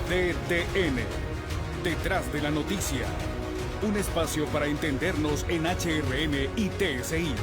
DDN, detrás de la noticia. Un espacio para entendernos en HRN y TSI.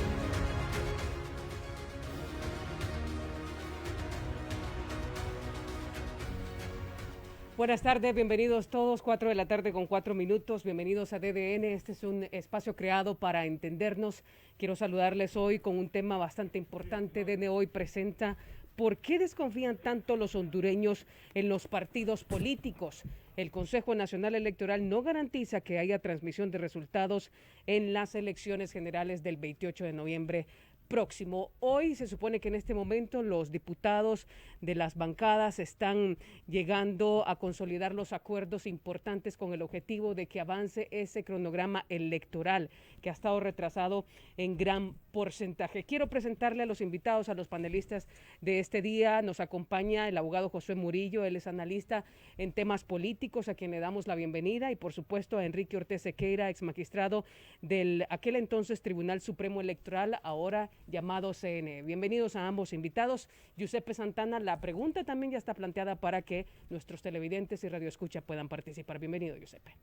Buenas tardes, bienvenidos todos, 4 de la tarde con 4 minutos, bienvenidos a DDN, este es un espacio creado para entendernos. Quiero saludarles hoy con un tema bastante importante. DDN hoy presenta ¿por qué desconfían tanto los hondureños en los partidos políticos? El Consejo Nacional Electoral no garantiza que haya transmisión de resultados en las elecciones generales del 28 de noviembre próximo. Hoy se supone que en este momento los diputados de las bancadas están llegando a consolidar los acuerdos importantes con el objetivo de que avance ese cronograma electoral que ha estado retrasado en gran porcentaje. Quiero presentarle a los invitados, a los panelistas de este día. Nos acompaña el abogado Josué Murillo, él es analista en temas políticos, a quien le damos la bienvenida, y por supuesto a Enrique Ortiz Sequeira, ex magistrado del aquel entonces Tribunal Supremo Electoral, ahora llamado CNE. Bienvenidos a ambos invitados. Giuseppe Santana, la pregunta también ya está planteada para que nuestros televidentes y radioescucha puedan participar. Bienvenido, Giuseppe.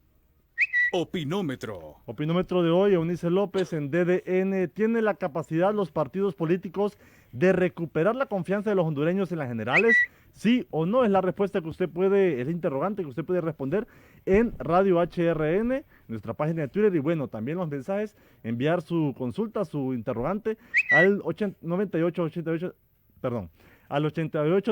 Opinómetro. Opinómetro de hoy, Eunice López en DDN. ¿Tiene la capacidad los partidos políticos de recuperar la confianza de los hondureños en las generales? ¿Sí o no? Es la respuesta que usted puede, el interrogante que usted puede responder en Radio HRN, nuestra página de Twitter, y bueno, también los mensajes, enviar su consulta, su interrogante al 88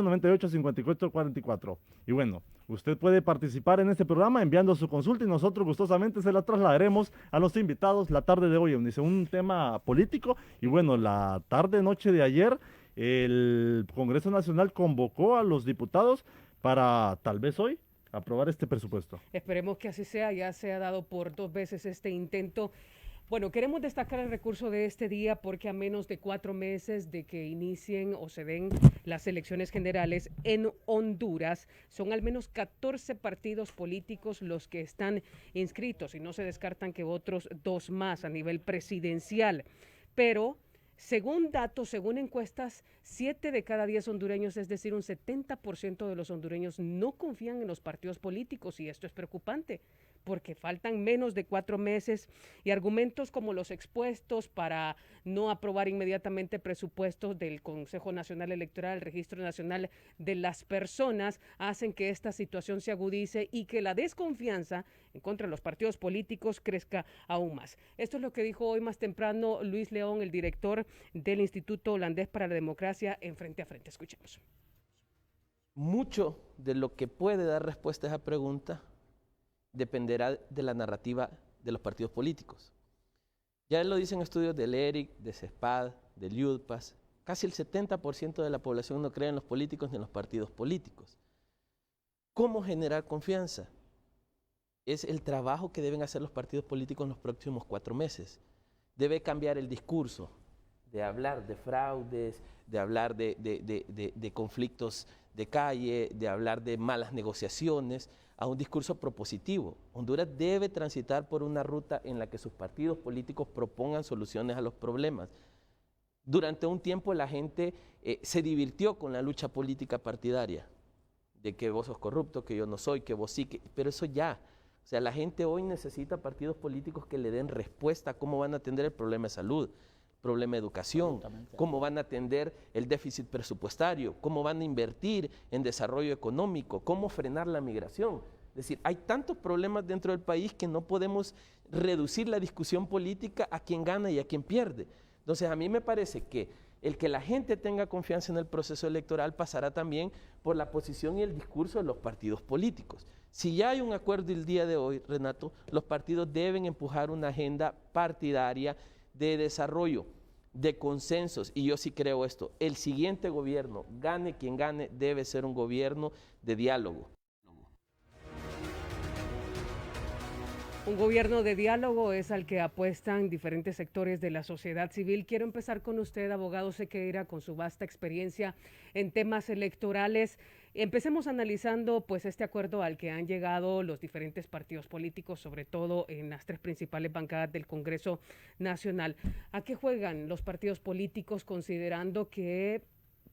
98 54 44. Y bueno, usted puede participar en este programa enviando su consulta y nosotros gustosamente se la trasladaremos a los invitados la tarde de hoy. Dice un tema político y bueno, la noche de ayer el Congreso Nacional convocó a los diputados para tal vez hoy aprobar este presupuesto. Esperemos que así sea, ya se ha dado por 2 veces este intento. Bueno, queremos destacar el recurso de este día porque a menos de 4 meses de que inicien o se den las elecciones generales en Honduras, son al menos 14 partidos políticos los que están inscritos y no se descartan que otros 2 más a nivel presidencial. Pero según datos, según encuestas, 7 de cada 10 hondureños, es decir, un 70% de los hondureños no confían en los partidos políticos y esto es preocupante porque faltan menos de 4 meses y argumentos como los expuestos para no aprobar inmediatamente presupuestos del Consejo Nacional Electoral, el Registro Nacional de las Personas, hacen que esta situación se agudice y que la desconfianza en contra de los partidos políticos crezca aún más. Esto es lo que dijo hoy más temprano Luis León, el director del Instituto Holandés para la Democracia, en Frente a Frente. Escuchemos. Mucho de lo que puede dar respuesta a esa pregunta dependerá de la narrativa de los partidos políticos. Ya lo dicen estudios del ERIC, de CESPAD, del UDPAS, casi el 70% de la población no cree en los políticos ni en los partidos políticos. ¿Cómo generar confianza? Es el trabajo que deben hacer los partidos políticos en los próximos 4 meses. Debe cambiar el discurso de hablar de fraudes, de hablar de conflictos de calle, de hablar de malas negociaciones, a un discurso propositivo. Honduras debe transitar por una ruta en la que sus partidos políticos propongan soluciones a los problemas. Durante un tiempo la gente se divirtió con la lucha política partidaria, de que vos sos corrupto, que yo no soy, que vos sí, pero eso ya. O sea, la gente hoy necesita partidos políticos que le den respuesta a cómo van a atender el problema de salud, problema de educación, cómo van a atender el déficit presupuestario, cómo van a invertir en desarrollo económico, cómo frenar la migración. Es decir, hay tantos problemas dentro del país que no podemos reducir la discusión política a quien gana y a quien pierde. Entonces, a mí me parece que el que la gente tenga confianza en el proceso electoral pasará también por la posición y el discurso de los partidos políticos. Si ya hay un acuerdo el día de hoy, Renato, los partidos deben empujar una agenda partidaria de desarrollo, de consensos, y yo sí creo esto, el siguiente gobierno, gane quien gane, debe ser un gobierno de diálogo. Un gobierno de diálogo es al que apuestan diferentes sectores de la sociedad civil. Quiero empezar con usted, abogado Sequeira, con su vasta experiencia en temas electorales. Empecemos analizando pues este acuerdo al que han llegado los diferentes partidos políticos, sobre todo en las 3 principales bancadas del Congreso Nacional. ¿A qué juegan los partidos políticos considerando que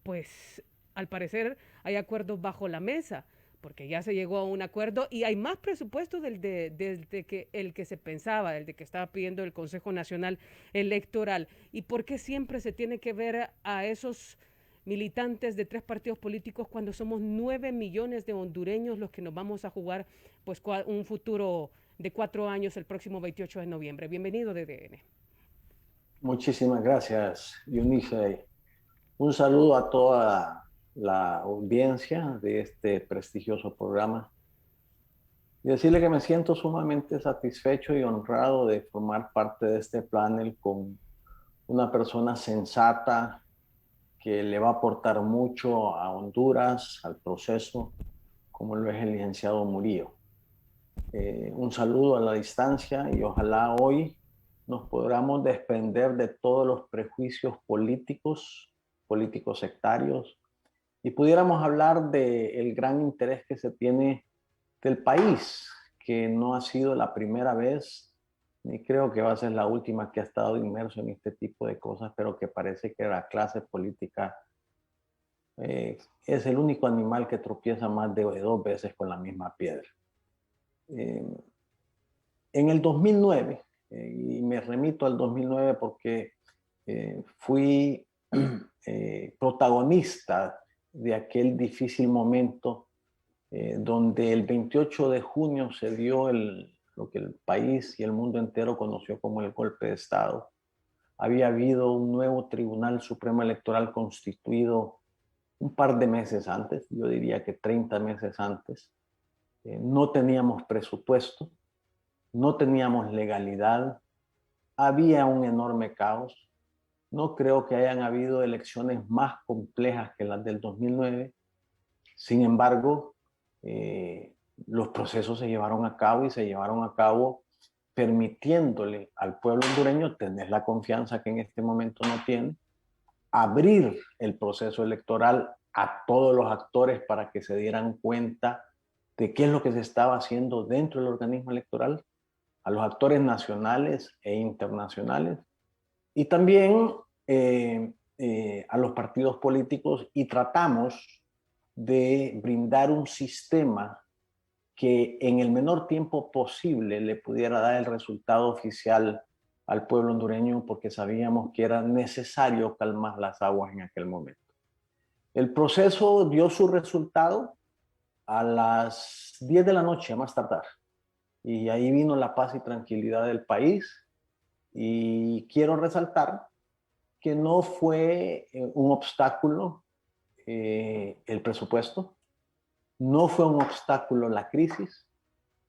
pues al parecer hay acuerdos bajo la mesa? porque ya se llegó a un acuerdo y hay más presupuesto del que el que se pensaba, el de que estaba pidiendo el Consejo Nacional Electoral. ¿Y por qué siempre se tiene que ver a esos militantes de 3 partidos políticos cuando somos 9 millones de hondureños los que nos vamos a jugar pues un futuro de 4 años el próximo 28 de noviembre? Bienvenido, DDN. Muchísimas gracias, Eunice. Un saludo a toda la audiencia de este prestigioso programa. Y decirle que me siento sumamente satisfecho y honrado de formar parte de este panel con una persona sensata que le va a aportar mucho a Honduras, al proceso, como lo es el licenciado Murillo. Un saludo a la distancia y ojalá hoy nos podamos desprender de todos los prejuicios políticos sectarios, y pudiéramos hablar del gran interés que se tiene del país, que no ha sido la primera vez, ni creo que va a ser la última que ha estado inmerso en este tipo de cosas, pero que parece que la clase política es el único animal que tropieza más de 2 veces con la misma piedra. En el 2009, y me remito al 2009 porque fui protagonista de aquel difícil momento donde el 28 de junio se dio lo que el país y el mundo entero conoció como el golpe de Estado. Había habido un nuevo Tribunal Supremo Electoral constituido un par de meses antes, yo diría que 30 meses antes. No teníamos presupuesto, no teníamos legalidad, había un enorme caos. No creo que hayan habido elecciones más complejas que las del 2009. Sin embargo, los procesos se llevaron a cabo y se llevaron a cabo permitiéndole al pueblo hondureño tener la confianza que en este momento no tiene, abrir el proceso electoral a todos los actores para que se dieran cuenta de qué es lo que se estaba haciendo dentro del organismo electoral, a los actores nacionales e internacionales, y también a los partidos políticos, y tratamos de brindar un sistema que en el menor tiempo posible le pudiera dar el resultado oficial al pueblo hondureño, porque sabíamos que era necesario calmar las aguas en aquel momento. El proceso dio su resultado a las 10 de la noche, a más tardar, y ahí vino la paz y tranquilidad del país. Y quiero resaltar que no fue un obstáculo el presupuesto, no fue un obstáculo la crisis,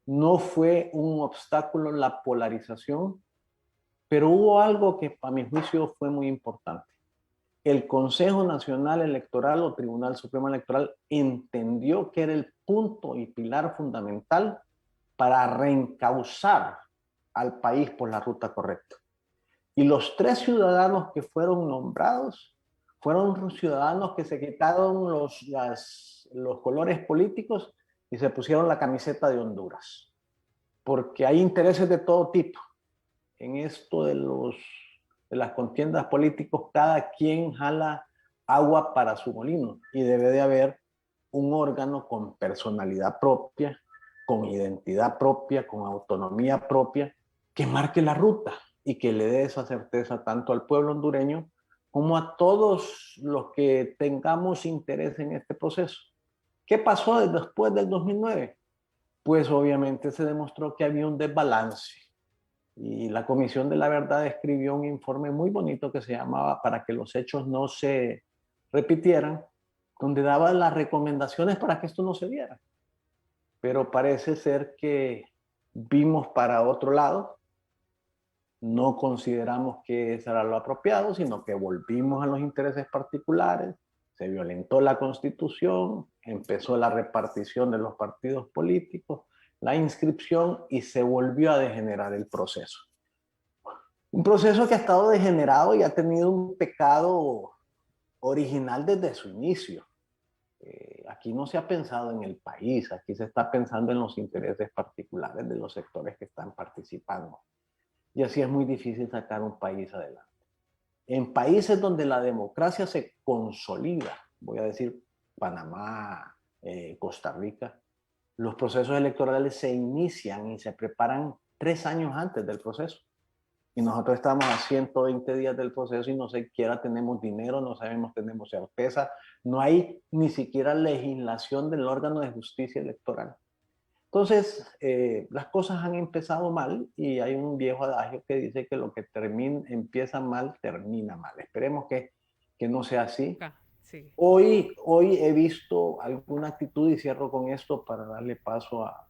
no fue un obstáculo la polarización, pero hubo algo que para mi juicio fue muy importante. El Consejo Nacional Electoral o Tribunal Supremo Electoral entendió que era el punto y pilar fundamental para reencauzar al país por la ruta correcta. Y los 3 ciudadanos que fueron nombrados fueron ciudadanos que se quitaron los colores políticos y se pusieron la camiseta de Honduras. Porque hay intereses de todo tipo. En esto de las contiendas políticas, cada quien jala agua para su molino, y debe de haber un órgano con personalidad propia, con identidad propia, con autonomía propia, que marque la ruta y que le dé esa certeza tanto al pueblo hondureño como a todos los que tengamos interés en este proceso. ¿Qué pasó después del 2009? Pues obviamente se demostró que había un desbalance, y la Comisión de la Verdad escribió un informe muy bonito que se llamaba Para que los hechos no se repitieran, donde daba las recomendaciones para que esto no se diera. Pero parece ser que vimos para otro lado, no consideramos que eso era lo apropiado, sino que volvimos a los intereses particulares, se violentó la Constitución, empezó la repartición de los partidos políticos, la inscripción, y se volvió a degenerar el proceso. Un proceso que ha estado degenerado y ha tenido un pecado original desde su inicio. Aquí no se ha pensado en el país, aquí se está pensando en los intereses particulares de los sectores que están participando. Y así es muy difícil sacar un país adelante. En países donde la democracia se consolida, voy a decir Panamá, Costa Rica, Los procesos electorales se inician y se preparan 3 años antes del proceso. Y nosotros estamos a 120 días del proceso y no siquiera tenemos dinero, no sabemos, tenemos certeza, no hay ni siquiera legislación del órgano de justicia electoral. Entonces, las cosas han empezado mal y hay un viejo adagio que dice que lo que empieza mal, termina mal. Esperemos que no sea así. Sí. Hoy he visto alguna actitud, y cierro con esto para darle paso a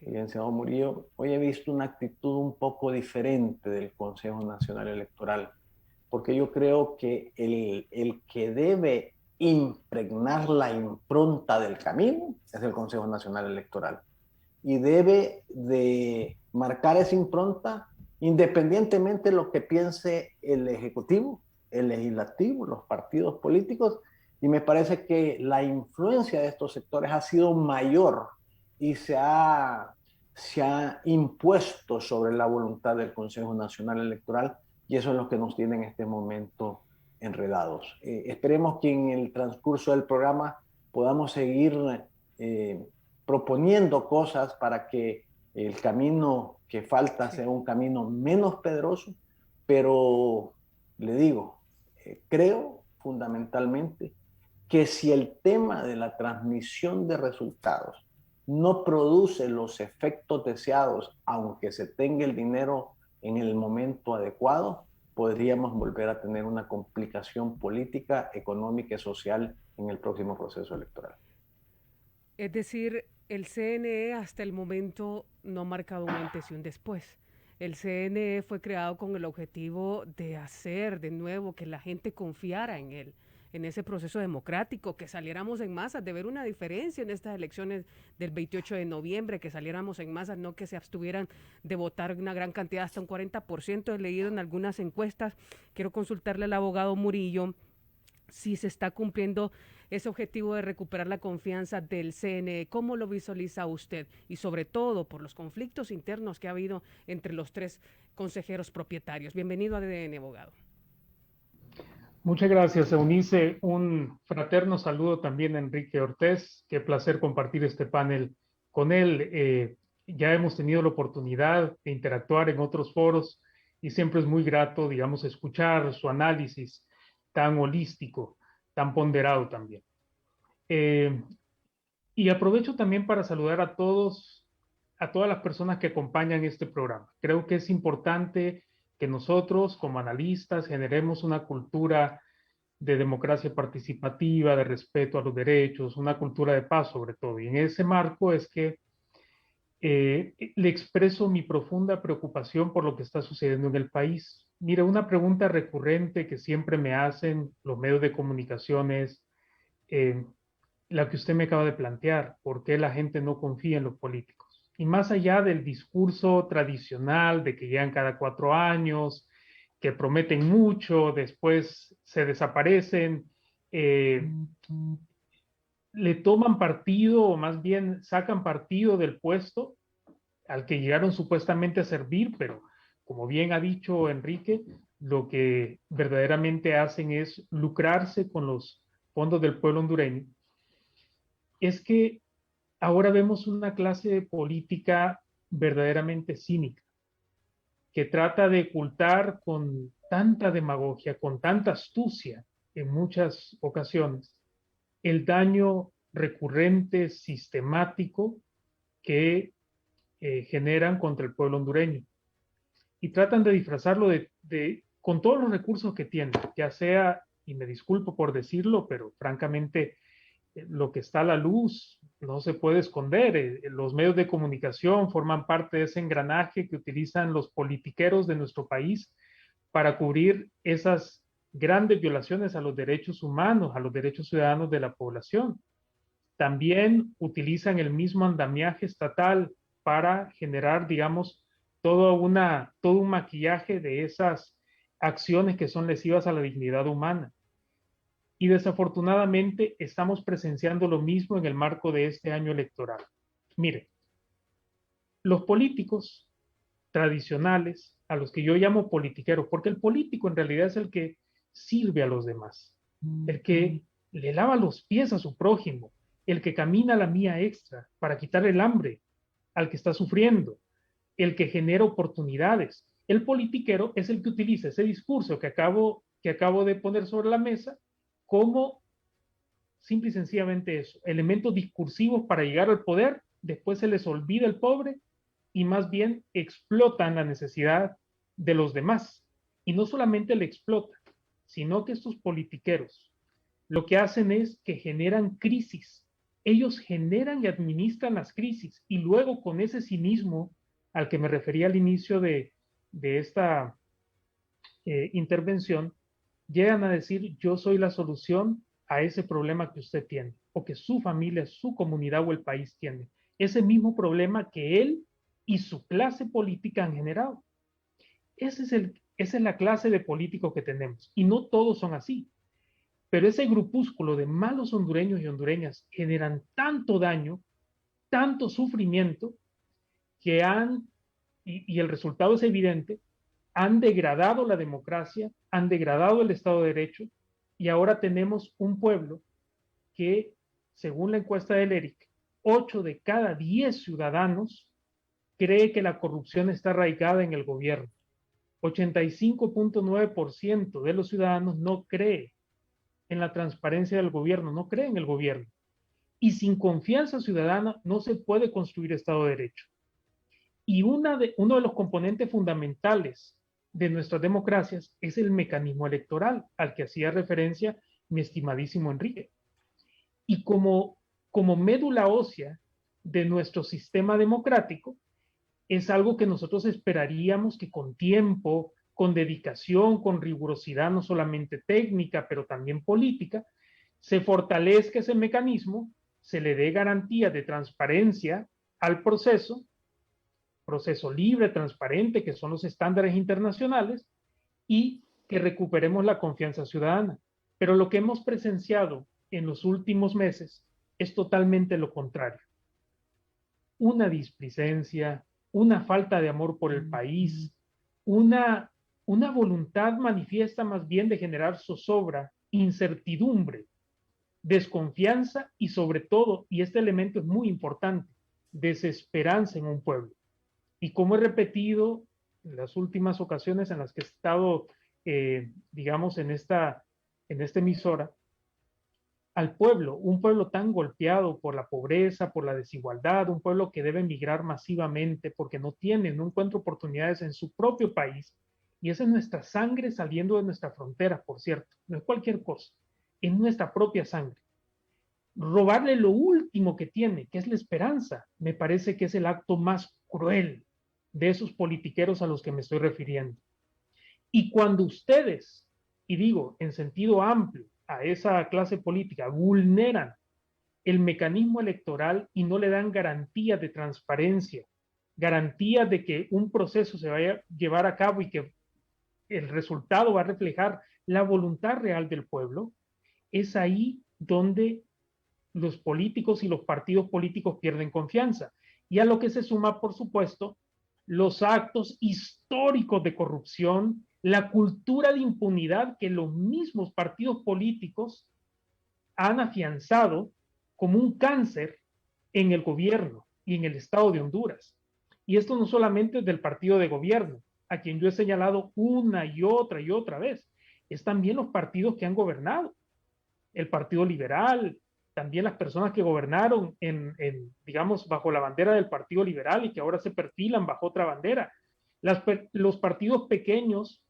licenciado Murillo. Hoy he visto una actitud un poco diferente del Consejo Nacional Electoral, porque yo creo que el que debe impregnar la impronta del camino es el Consejo Nacional Electoral. Y debe de marcar esa impronta independientemente de lo que piense el Ejecutivo, el Legislativo, los partidos políticos, y me parece que la influencia de estos sectores ha sido mayor y se ha impuesto sobre la voluntad del Consejo Nacional Electoral, y eso es lo que nos tiene en este momento enredados. Esperemos que en el transcurso del programa podamos seguir proponiendo cosas para que el camino que falta sea un camino menos pedroso, pero le digo, creo fundamentalmente que si el tema de la transmisión de resultados no produce los efectos deseados, aunque se tenga el dinero en el momento adecuado, podríamos volver a tener una complicación política, económica y social en el próximo proceso electoral. Es decir, el CNE hasta el momento no ha marcado un antes y un después. El CNE fue creado con el objetivo de hacer de nuevo que la gente confiara en él, en ese proceso democrático, que saliéramos en masa, de ver una diferencia en estas elecciones del 28 de noviembre, que saliéramos en masa, no que se abstuvieran de votar una gran cantidad, hasta un 40%, he leído en algunas encuestas. Quiero consultarle al abogado Murillo si se está cumpliendo ese objetivo de recuperar la confianza del CNE. ¿Cómo lo visualiza usted? Y sobre todo por los conflictos internos que ha habido entre los 3 consejeros propietarios. Bienvenido a DDN, abogado. Muchas gracias, Eunice. Un fraterno saludo también a Enrique Ortiz. Qué placer compartir este panel con él. Ya hemos tenido la oportunidad de interactuar en otros foros y siempre es muy grato, digamos, escuchar su análisis tan holístico, tan ponderado también. Y aprovecho también para saludar a todas las personas que acompañan este programa. Creo que es importante que nosotros como analistas generemos una cultura de democracia participativa, de respeto a los derechos, una cultura de paz sobre todo. Y en ese marco es que le expreso mi profunda preocupación por lo que está sucediendo en el país. Mire, una pregunta recurrente que siempre me hacen los medios de comunicación es la que usted me acaba de plantear: ¿por qué la gente no confía en los políticos? Y más allá del discurso tradicional de que llegan cada 4 años, que prometen mucho, después se desaparecen, le toman partido, o más bien sacan partido del puesto al que llegaron supuestamente a servir, pero como bien ha dicho Enrique, lo que verdaderamente hacen es lucrarse con los fondos del pueblo hondureño. Es que ahora vemos una clase de política verdaderamente cínica, que trata de ocultar con tanta demagogia, con tanta astucia en muchas ocasiones, el daño recurrente, sistemático que generan contra el pueblo hondureño. Y tratan de disfrazarlo con todos los recursos que tienen, ya sea, y me disculpo por decirlo, pero francamente lo que está a la luz no se puede esconder. Los medios de comunicación forman parte de ese engranaje que utilizan los politiqueros de nuestro país para cubrir esas grandes violaciones a los derechos humanos, a los derechos ciudadanos de la población. También utilizan el mismo andamiaje estatal para generar, digamos, todo un maquillaje de esas acciones que son lesivas a la dignidad humana. Y desafortunadamente estamos presenciando lo mismo en el marco de este año electoral. Mire, los políticos tradicionales, a los que yo llamo politiqueros, porque el político en realidad es el que sirve a los demás, el que le lava los pies a su prójimo, el que camina la mía extra para quitar el hambre al que está sufriendo, el que genera oportunidades. El politiquero es el que utiliza ese discurso que acabo de poner sobre la mesa como simple y sencillamente eso, elementos discursivos para llegar al poder, después se les olvida el pobre y más bien explotan la necesidad de los demás. Y no solamente le explotan, sino que estos politiqueros lo que hacen es que generan crisis. Ellos generan y administran las crisis y luego con ese cinismo al que me refería al inicio de esta intervención, llegan a decir yo soy la solución a ese problema que usted tiene o que su familia, su comunidad o el país tiene. Ese mismo problema que él y su clase política han generado. Esa es la clase de políticos que tenemos y no todos son así. Pero ese grupúsculo de malos hondureños y hondureñas generan tanto daño, tanto sufrimiento, que y el resultado es evidente, han degradado la democracia, han degradado el Estado de Derecho, y ahora tenemos un pueblo que, según la encuesta del ERIC, 8 de cada 10 ciudadanos cree que la corrupción está arraigada en el gobierno. 85.9% de los ciudadanos no cree en la transparencia del gobierno, no cree en el gobierno. Y sin confianza ciudadana no se puede construir Estado de Derecho. Y uno de los componentes fundamentales de nuestras democracias es el mecanismo electoral, al que hacía referencia mi estimadísimo Enrique. Y como médula ósea de nuestro sistema democrático, es algo que nosotros esperaríamos que con tiempo, con dedicación, con rigurosidad, no solamente técnica, pero también política, se fortalezca ese mecanismo, se le dé garantía de transparencia al proceso libre, transparente, que son los estándares internacionales, y que recuperemos la confianza ciudadana. Pero lo que hemos presenciado en los últimos meses es totalmente lo contrario. Una displicencia, una falta de amor por el país, una voluntad manifiesta más bien de generar zozobra, incertidumbre, desconfianza y sobre todo, y este elemento es muy importante, desesperanza en un pueblo. Y como he repetido en las últimas ocasiones en las que he estado, digamos, en esta emisora, al pueblo, un pueblo tan golpeado por la pobreza, por la desigualdad, un pueblo que debe emigrar masivamente porque no encuentra oportunidades en su propio país, y esa es nuestra sangre saliendo de nuestra frontera, por cierto, no es cualquier cosa, es nuestra propia sangre. Robarle lo último que tiene, que es la esperanza, me parece que es el acto más cruel de esos politiqueros a los que me estoy refiriendo. Y cuando ustedes, y digo en sentido amplio, a esa clase política, vulneran el mecanismo electoral y no le dan garantía de transparencia, garantía de que un proceso se vaya a llevar a cabo y que el resultado va a reflejar la voluntad real del pueblo, es ahí donde los políticos y los partidos políticos pierden confianza. Y a lo que se suma, por supuesto, los actos históricos de corrupción, la cultura de impunidad que los mismos partidos políticos han afianzado como un cáncer en el gobierno y en el Estado de Honduras. Y esto no solamente es del partido de gobierno, a quien yo he señalado una y otra vez, es también los partidos que han gobernado. El Partido Liberal, también las personas que gobernaron digamos, bajo la bandera del Partido Liberal y que ahora se perfilan bajo otra bandera. Los partidos pequeños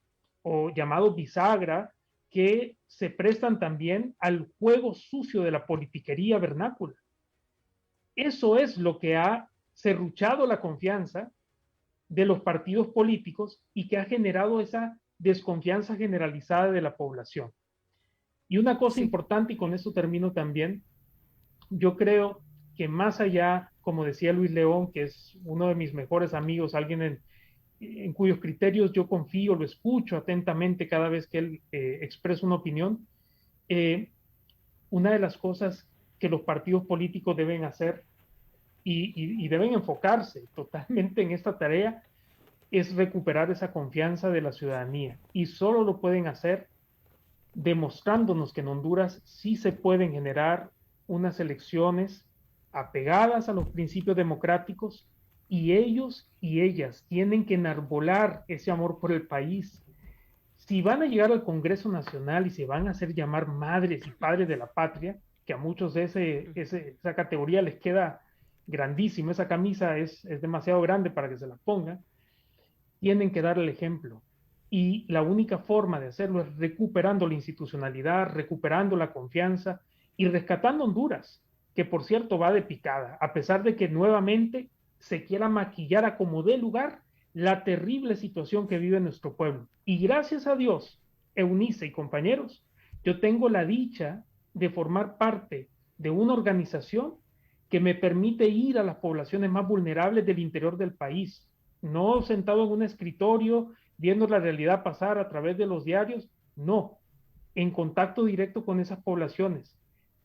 o llamados bisagra, que se prestan también al juego sucio de la politiquería vernácula. Eso es lo que ha serruchado la confianza de los partidos políticos y que ha generado esa desconfianza generalizada de la población. Y una cosa importante, y con esto termino también, yo creo que más allá, como decía Luis León, que es uno de mis mejores amigos, alguien en cuyos criterios yo confío, lo escucho atentamente cada vez que él expresa una opinión, una de las cosas que los partidos políticos deben hacer y deben enfocarse totalmente en esta tarea es recuperar esa confianza de la ciudadanía. Y solo lo pueden hacer demostrándonos que en Honduras sí se pueden generar unas elecciones apegadas a los principios democráticos y ellos y ellas tienen que enarbolar ese amor por el país. Si van a llegar al Congreso Nacional y se van a hacer llamar madres y padres de la patria, que a muchos esa categoría les queda grandísimo, esa camisa es demasiado grande para que se la pongan, tienen que dar el ejemplo. Y la única forma de hacerlo es recuperando la institucionalidad, recuperando la confianza y rescatando Honduras, que por cierto va de picada, a pesar de que nuevamente se quiera maquillar a como dé lugar la terrible situación que vive nuestro pueblo. Y gracias a Dios, Eunice y compañeros, yo tengo la dicha de formar parte de una organización que me permite ir a las poblaciones más vulnerables del interior del país, no sentado en un escritorio viendo la realidad pasar a través de los diarios, no, en contacto directo con esas poblaciones,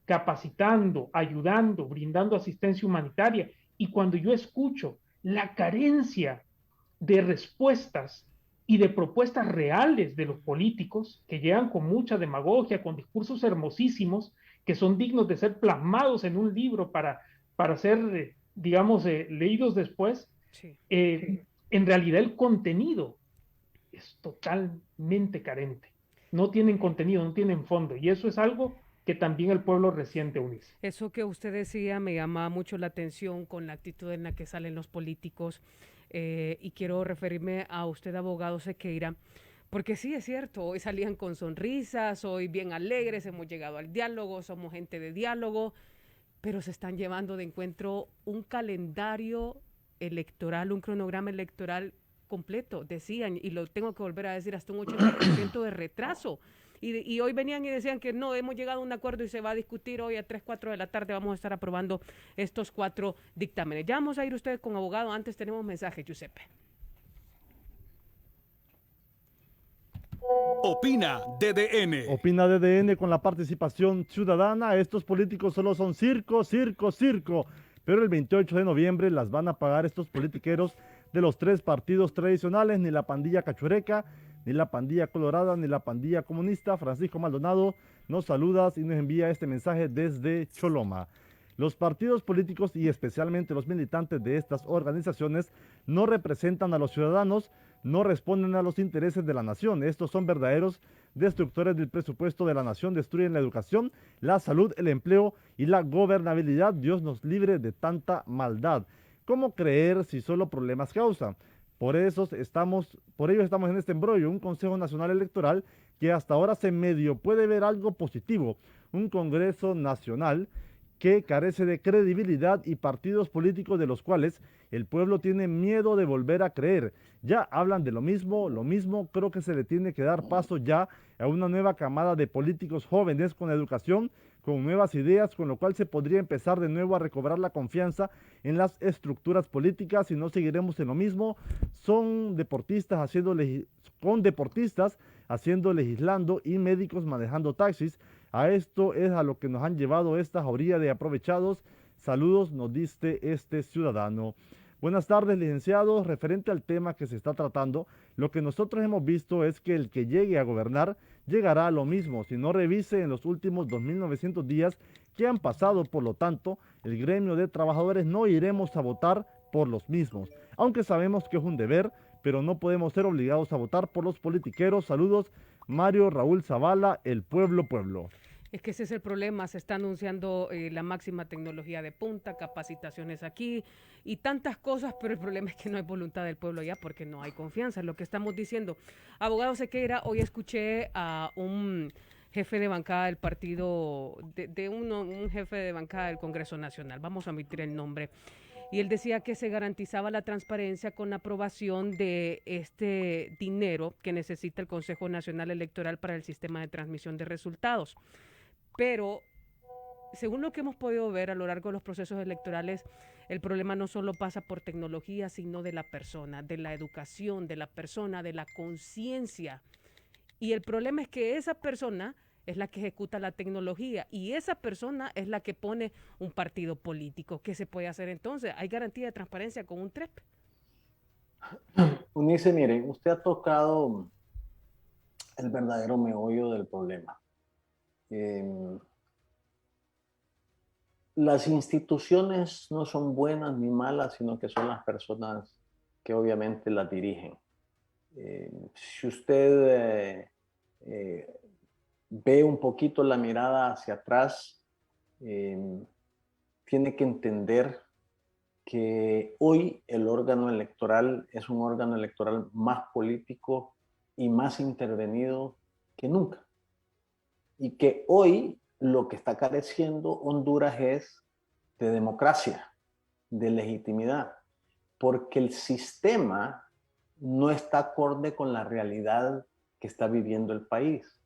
capacitando, ayudando, brindando asistencia humanitaria. Y cuando yo escucho la carencia de respuestas y de propuestas reales de los políticos que llegan con mucha demagogia, con discursos hermosísimos, que son dignos de ser plasmados en un libro para ser, digamos, leídos después, Sí. En realidad el contenido es totalmente carente. No tienen contenido, no tienen fondo. Y eso es algo que también el pueblo resiente, Eunice. Eso que usted decía me llama mucho la atención con la actitud en la que salen los políticos y quiero referirme a usted, abogado Sequeira, porque sí es cierto, hoy salían con sonrisas, hoy bien alegres, hemos llegado al diálogo, somos gente de diálogo, pero se están llevando de encuentro un calendario electoral, un cronograma electoral completo, decían, y lo tengo que volver a decir, hasta un 80% de retraso. Y hoy venían y decían que no, hemos llegado a un acuerdo y se va a discutir hoy a 3, 4 de la tarde, vamos a estar aprobando estos 4 dictámenes. Ya vamos a ir ustedes con abogado, antes tenemos mensaje, Giuseppe. Opina DDN. Opina DDN con la participación ciudadana. Estos políticos solo son circo, circo, circo. Pero el 28 de noviembre las van a pagar estos politiqueros de los 3 partidos tradicionales, ni la pandilla cachureca, ni la pandilla colorada, ni la pandilla comunista. Francisco Maldonado nos saludas y nos envía este mensaje desde Choloma. Los partidos políticos y especialmente los militantes de estas organizaciones no representan a los ciudadanos, no responden a los intereses de la nación. Estos son verdaderos destructores del presupuesto de la nación, destruyen la educación, la salud, el empleo y la gobernabilidad. Dios nos libre de tanta maldad. ¿Cómo creer si solo problemas causan? Por ello estamos en este embrollo, un Consejo Nacional Electoral que hasta ahora se medio puede ver algo positivo, un Congreso Nacional que carece de credibilidad y partidos políticos de los cuales el pueblo tiene miedo de volver a creer. Ya hablan de lo mismo, creo que se le tiene que dar paso ya a una nueva camada de políticos jóvenes con educación, con nuevas ideas, con lo cual se podría empezar de nuevo a recobrar la confianza en las estructuras políticas y no seguiremos en lo mismo. Son deportistas haciendo legislando y médicos manejando taxis. A esto es a lo que nos han llevado esta jauría de aprovechados. Saludos, nos diste este ciudadano. Buenas tardes, licenciados. Referente al tema que se está tratando, lo que nosotros hemos visto es que el que llegue a gobernar llegará a lo mismo, si no revise en los últimos 2.900 días que han pasado. Por lo tanto, el gremio de trabajadores no iremos a votar por los mismos, aunque sabemos que es un deber, pero no podemos ser obligados a votar por los politiqueros. Saludos, Mario Raúl Zavala, el pueblo. Es que ese es el problema, se está anunciando la máxima tecnología de punta, capacitaciones aquí y tantas cosas, pero el problema es que no hay voluntad del pueblo ya porque no hay confianza en lo que estamos diciendo. Abogado Sequeira, hoy escuché a un jefe de bancada del partido, un jefe de bancada del Congreso Nacional, vamos a omitir el nombre, y él decía que se garantizaba la transparencia con la aprobación de este dinero que necesita el Consejo Nacional Electoral para el sistema de transmisión de resultados. Pero, según lo que hemos podido ver a lo largo de los procesos electorales, el problema no solo pasa por tecnología, sino de la persona, de la educación, de la persona, de la conciencia. Y el problema es que esa persona es la que ejecuta la tecnología y esa persona es la que pone un partido político. ¿Qué se puede hacer entonces? ¿Hay garantía de transparencia con un TREP? Unice, mire, usted ha tocado el verdadero meollo del problema. las instituciones no son buenas ni malas, sino que son las personas que obviamente las dirigen. Si usted ve un poquito la mirada hacia atrás, tiene que entender que hoy el órgano electoral es un órgano electoral más político y más intervenido que nunca. Y que hoy lo que está careciendo Honduras es de democracia, de legitimidad, porque el sistema no está acorde con la realidad que está viviendo el país.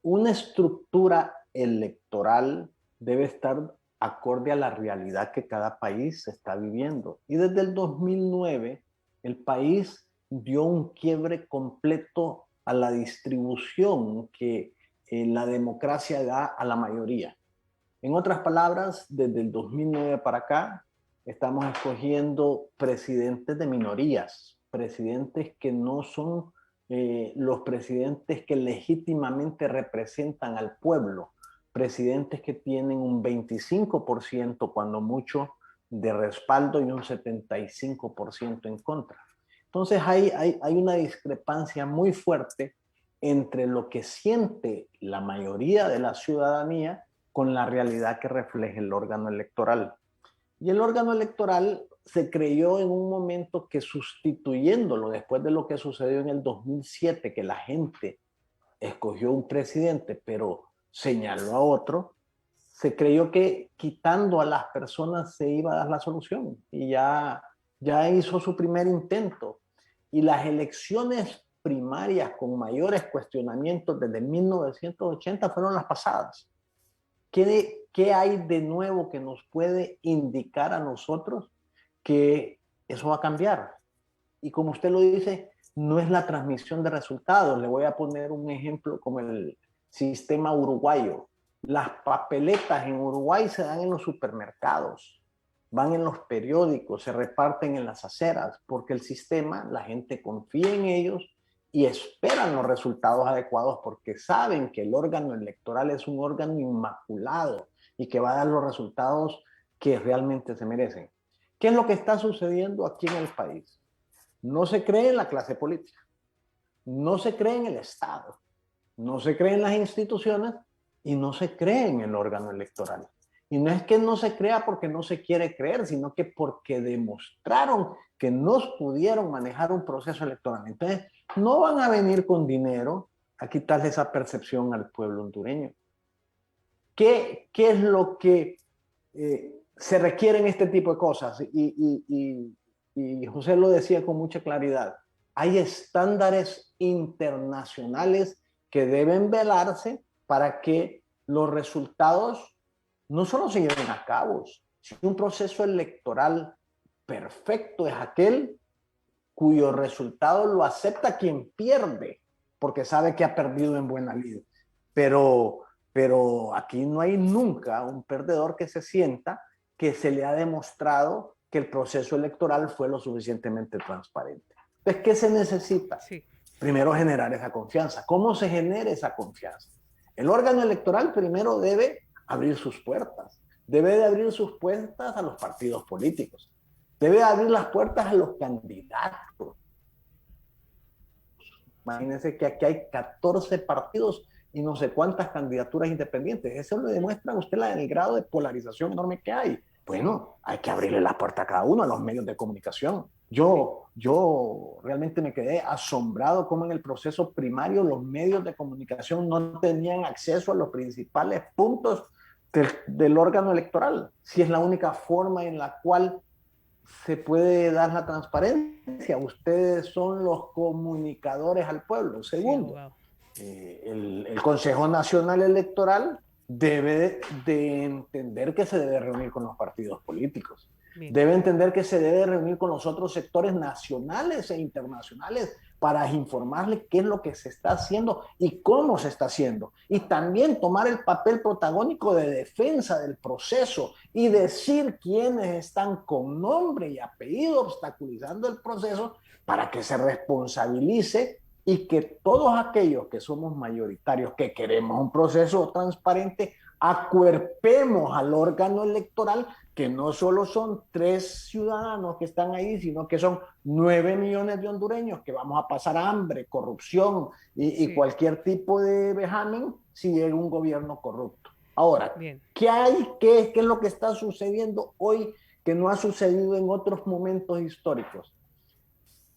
Una estructura electoral debe estar acorde a la realidad que cada país está viviendo. Y desde el 2009, el país dio un quiebre completo a la distribución que la democracia da a la mayoría. En otras palabras, desde el 2009 para acá, estamos escogiendo presidentes de minorías, presidentes que no son los presidentes que legítimamente representan al pueblo, presidentes que tienen un 25% cuando mucho de respaldo y un 75% en contra. Entonces hay una discrepancia muy fuerte entre lo que siente la mayoría de la ciudadanía con la realidad que refleja el órgano electoral. Y el órgano electoral se creyó en un momento que sustituyéndolo después de lo que sucedió en el 2007, que la gente escogió un presidente, pero señaló a otro, se creyó que quitando a las personas se iba a dar la solución. Y ya hizo su primer intento. Y las elecciones primarias con mayores cuestionamientos desde 1980 fueron las pasadas. ¿Qué hay de nuevo que nos puede indicar a nosotros que eso va a cambiar? Y como usted lo dice, no es la transmisión de resultados. Le voy a poner un ejemplo como el sistema uruguayo. Las papeletas en Uruguay se dan en los supermercados, van en los periódicos, se reparten en las aceras, porque el sistema, la gente confía en ellos y esperan los resultados adecuados porque saben que el órgano electoral es un órgano inmaculado y que va a dar los resultados que realmente se merecen. ¿Qué es lo que está sucediendo aquí en el país? No se cree en la clase política, no se cree en el Estado, no se cree en las instituciones y no se cree en el órgano electoral. Y no es que no se crea porque no se quiere creer, sino que porque demostraron que no pudieron manejar un proceso electoral. Entonces, no van a venir con dinero a quitarle esa percepción al pueblo hondureño. ¿Qué es lo que se requiere en este tipo de cosas? Y José lo decía con mucha claridad. Hay estándares internacionales que deben velarse para que los resultados no solo se lleven a cabo, sino un proceso electoral perfecto es aquel cuyo resultado lo acepta quien pierde, porque sabe que ha perdido en buena lid. Pero aquí no hay nunca un perdedor que se sienta que se le ha demostrado que el proceso electoral fue lo suficientemente transparente. Entonces, ¿qué se necesita? Sí. Primero, generar esa confianza. ¿Cómo se genera esa confianza? El órgano electoral primero debe abrir sus puertas. Debe de abrir sus puertas a los partidos políticos. Debe abrir las puertas a los candidatos. Imagínense que aquí hay 14 partidos y no sé cuántas candidaturas independientes. Eso le demuestra a usted el grado de polarización enorme que hay. Bueno, hay que abrirle la puerta a cada uno, a los medios de comunicación. Yo realmente me quedé asombrado cómo en el proceso primario los medios de comunicación no tenían acceso a los principales puntos del órgano electoral. Si es la única forma en la cual se puede dar la transparencia. Ustedes son los comunicadores al pueblo. Segundo, el Consejo Nacional Electoral debe de entender que se debe reunir con los partidos políticos. Bien. Debe entender que se debe reunir con los otros sectores nacionales e internacionales para informarle qué es lo que se está haciendo y cómo se está haciendo. Y también tomar el papel protagónico de defensa del proceso y decir quiénes están con nombre y apellido obstaculizando el proceso para que se responsabilice y que todos aquellos que somos mayoritarios, que queremos un proceso transparente, acuerpemos al órgano electoral, que no solo son 3 ciudadanos que están ahí, sino que son 9 millones de hondureños que vamos a pasar hambre, corrupción y cualquier tipo de vejamen si llega un gobierno corrupto. Ahora, Bien. ¿qué hay? ¿Qué es lo que está sucediendo hoy que no ha sucedido en otros momentos históricos?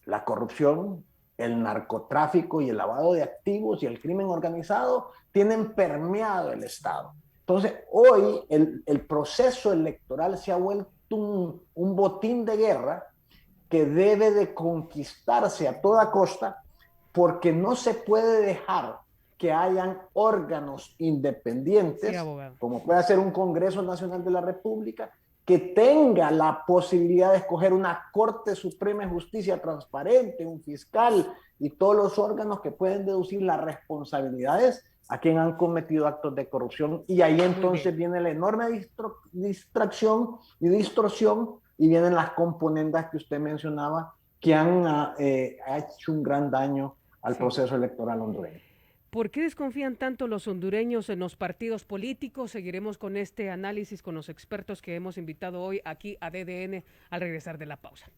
La corrupción, el narcotráfico y el lavado de activos y el crimen organizado tienen permeado el Estado. Entonces, hoy el proceso electoral se ha vuelto un botín de guerra que debe de conquistarse a toda costa, porque no se puede dejar que hayan órganos independientes, como puede ser un Congreso Nacional de la República, que tenga la posibilidad de escoger una Corte Suprema de Justicia transparente, un fiscal y todos los órganos que pueden deducir las responsabilidades a quien han cometido actos de corrupción. Y ahí entonces viene la enorme distracción y distorsión, y vienen las componendas que usted mencionaba que han hecho un gran daño al proceso electoral hondureño. ¿Por qué desconfían tanto los hondureños en los partidos políticos? Seguiremos con este análisis con los expertos que hemos invitado hoy aquí a DDN al regresar de la pausa.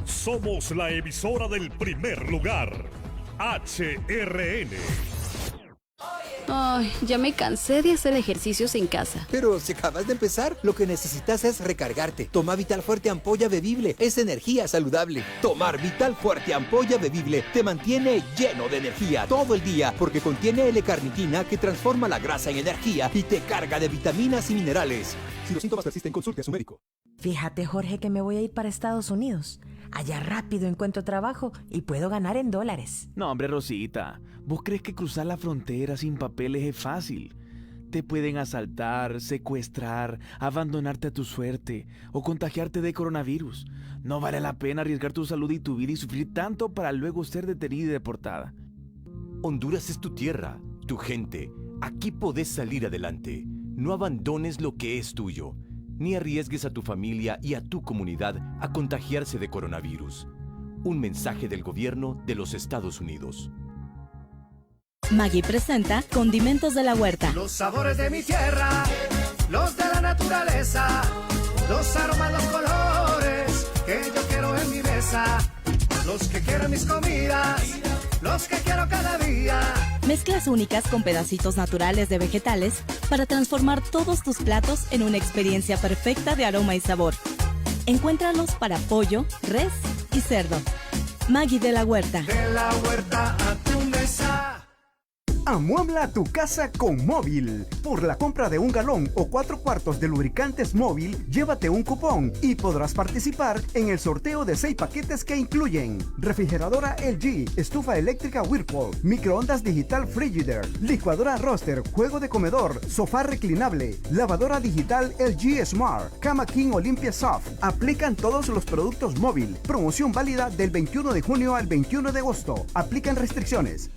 Somos la emisora del primer lugar, HRN. Ay, ya me cansé de hacer ejercicios en casa. Pero si acabas de empezar, lo que necesitas es recargarte. Toma Vital Fuerte Ampolla Bebible, es energía saludable. Tomar Vital Fuerte Ampolla Bebible te mantiene lleno de energía todo el día, porque contiene L-carnitina que transforma la grasa en energía y te carga de vitaminas y minerales. Si los síntomas persisten, consulte a su médico. Fíjate, Jorge, que me voy a ir para Estados Unidos. Allá rápido encuentro trabajo y puedo ganar en dólares. No, hombre, Rosita, ¿vos crees que cruzar la frontera sin papeles es fácil? Te pueden asaltar, secuestrar, abandonarte a tu suerte o contagiarte de coronavirus. No vale la pena arriesgar tu salud y tu vida y sufrir tanto para luego ser detenida y deportada. Honduras es tu tierra, tu gente. Aquí podés salir adelante. No abandones lo que es tuyo, ni arriesgues a tu familia y a tu comunidad a contagiarse de coronavirus. Un mensaje del gobierno de los Estados Unidos. Maggi presenta Condimentos de la Huerta. Los sabores de mi tierra, los de la naturaleza, los aromas, los colores que yo quiero en mi mesa, los que quiero en mis comidas, los que quiero cada día. Mezclas únicas con pedacitos naturales de vegetales para transformar todos tus platos en una experiencia perfecta de aroma y sabor. Encuéntralos para pollo, res y cerdo. Maggi de la Huerta. De la huerta a tu mesa. Amuebla tu casa con Móvil. Por la compra de 1 galón o 4 cuartos de lubricantes Móvil, llévate un cupón y podrás participar en el sorteo de 6 paquetes que incluyen refrigeradora LG, estufa eléctrica Whirlpool, microondas digital Frigidaire, licuadora Roster, juego de comedor, sofá reclinable, lavadora digital LG Smart, cama King Olympia Soft. Aplican todos los productos Móvil. Promoción válida del 21 de junio al 21 de agosto. Aplican restricciones.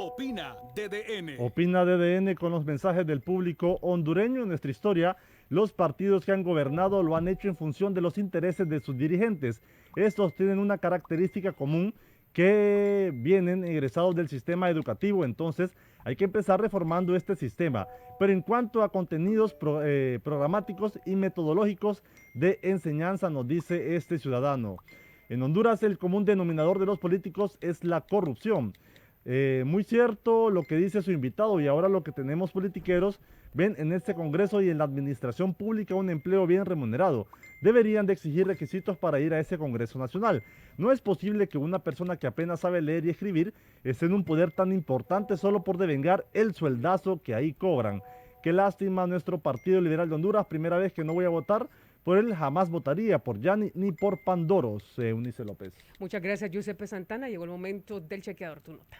Opina DDN. Opina DDN con los mensajes del público hondureño. En nuestra historia, los partidos que han gobernado lo han hecho en función de los intereses de sus dirigentes. Estos tienen una característica común, que vienen egresados del sistema educativo. Entonces hay que empezar reformando este sistema. Pero en cuanto a contenidos programáticos y metodológicos de enseñanza, nos dice este ciudadano: en Honduras el común denominador de los políticos es la corrupción. Muy cierto lo que dice su invitado, y ahora lo que tenemos politiqueros ven en este Congreso y en la administración pública un empleo bien remunerado. Deberían de exigir requisitos para ir a ese Congreso Nacional. No es posible que una persona que apenas sabe leer y escribir esté en un poder tan importante solo por devengar el sueldazo que ahí cobran. Qué lástima, nuestro Partido Liberal de Honduras, primera vez que no voy a votar, Por él jamás votaría por Yanni ni por Pandoros, Eunice López. Muchas gracias, Giuseppe Santana. Llegó el momento del chequeador, tu nota.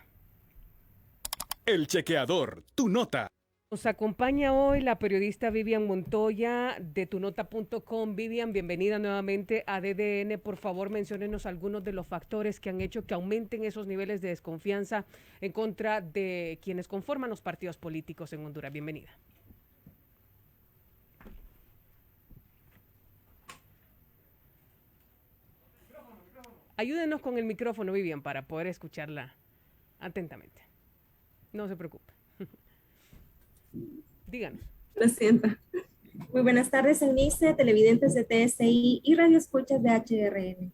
El chequeador, tu nota. Nos acompaña hoy la periodista Vivian Montoya de tunota.com. Vivian, bienvenida nuevamente a DDN. Por favor, menciónenos algunos de los factores que han hecho que aumenten esos niveles de desconfianza en contra de quienes conforman los partidos políticos en Honduras. Bienvenida. Ayúdenos con el micrófono, Vivian, para poder escucharla atentamente. No se preocupe. Díganos. Lo siento. Muy buenas tardes, Eunice, televidentes de TSI y radioescuchas de HRN.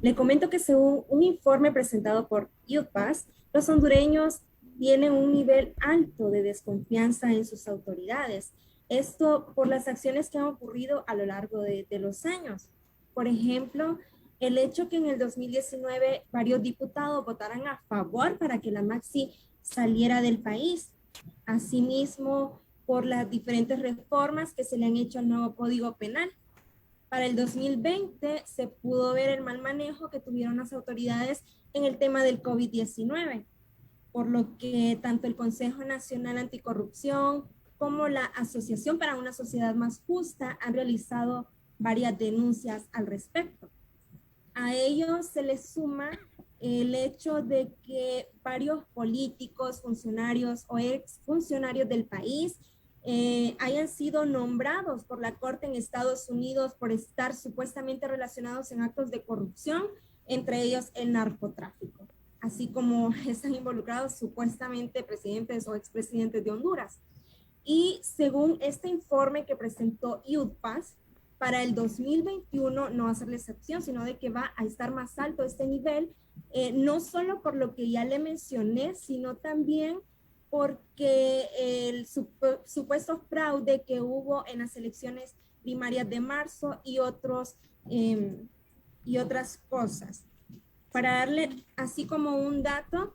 Le comento que según un informe presentado por YouthPass, los hondureños tienen un nivel alto de desconfianza en sus autoridades. Esto por las acciones que han ocurrido a lo largo de los años. Por ejemplo, el hecho que en el 2019 varios diputados votaran a favor para que la Maxi saliera del país. Asimismo, por las diferentes reformas que se le han hecho al nuevo Código Penal. Para el 2020 se pudo ver el mal manejo que tuvieron las autoridades en el tema del COVID-19, por lo que tanto el Consejo Nacional Anticorrupción como la Asociación para una Sociedad Más Justa han realizado varias denuncias al respecto. A ello se le suma el hecho de que varios políticos, funcionarios o exfuncionarios del país hayan sido nombrados por la Corte en Estados Unidos por estar supuestamente relacionados en actos de corrupción, entre ellos el narcotráfico, así como están involucrados supuestamente presidentes o expresidentes de Honduras. Y según este informe que presentó YouthPass, para el 2021 no va a ser la excepción, sino de que va a estar más alto este nivel, no solo por lo que ya le mencioné, sino también porque el supuesto fraude que hubo en las elecciones primarias de marzo y otras cosas. Para darle así como un dato,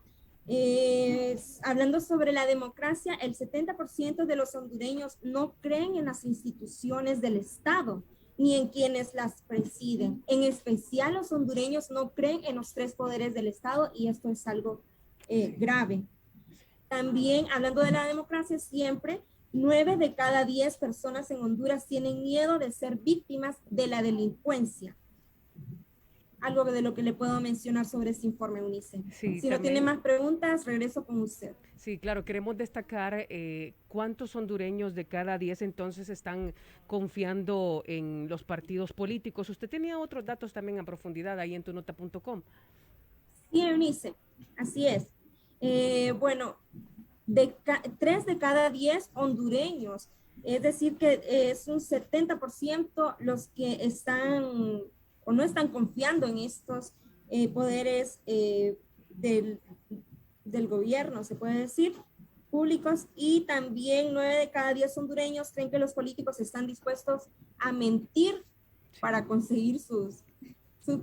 hablando sobre la democracia, el 70% de los hondureños no creen en las instituciones del Estado, ni en quienes las presiden. En especial, los hondureños no creen en los tres poderes del Estado y esto es algo grave. También, hablando de la democracia, siempre 9 de cada 10 personas en Honduras tienen miedo de ser víctimas de la delincuencia. Algo de lo que le puedo mencionar sobre este informe, Eunice. Sí, si no tiene más preguntas, regreso con usted. Sí, claro, queremos destacar cuántos hondureños de cada 10 entonces están confiando en los partidos políticos. Usted tenía otros datos también a profundidad ahí en tunota.com. Sí, Eunice, así es. Bueno, 3 de cada 10 hondureños, es decir que es un 70% los que están o no están confiando en estos poderes del gobierno, se puede decir, públicos, y también 9 de cada 10 hondureños creen que los políticos están dispuestos a mentir para conseguir sus